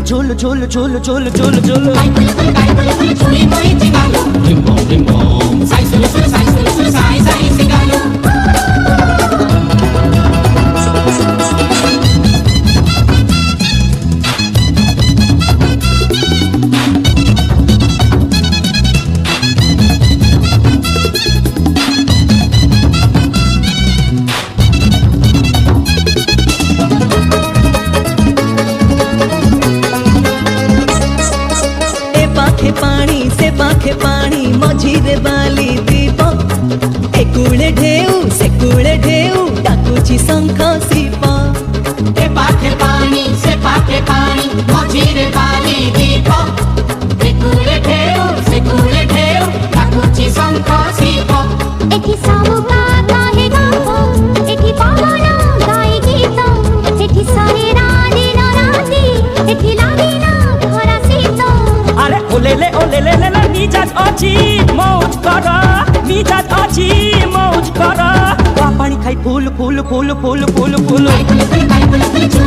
ঝোল ঝোল ঝোল ঝোল ঝোল ঝোল Ay pul pul kai pul pul chui moi chingalo. Rim bom. Sai sulu sulu sai sai sigalo. से पाखे पानी मझिरे बाली दीप एकुळे ढेउ से कुळे ढेउ डाकुची शंख सीप ए पाखे पानी से पाखे पानी मझिरे बाली दीप एकुळे ढेउ डाकुची शंख सीप एठी सामुका गाहे गाओ एठी पावना गाए गीत एठी सरेरा दिन राती एठी लागिना घरा शीत अरे ओलेले ओलेले ले मिजाज अछि मौज कर मिजाज अछि मौज कर पानी खाई फूल फूल फूल फूल फूल फूल Ay pul pul kai pul pul chui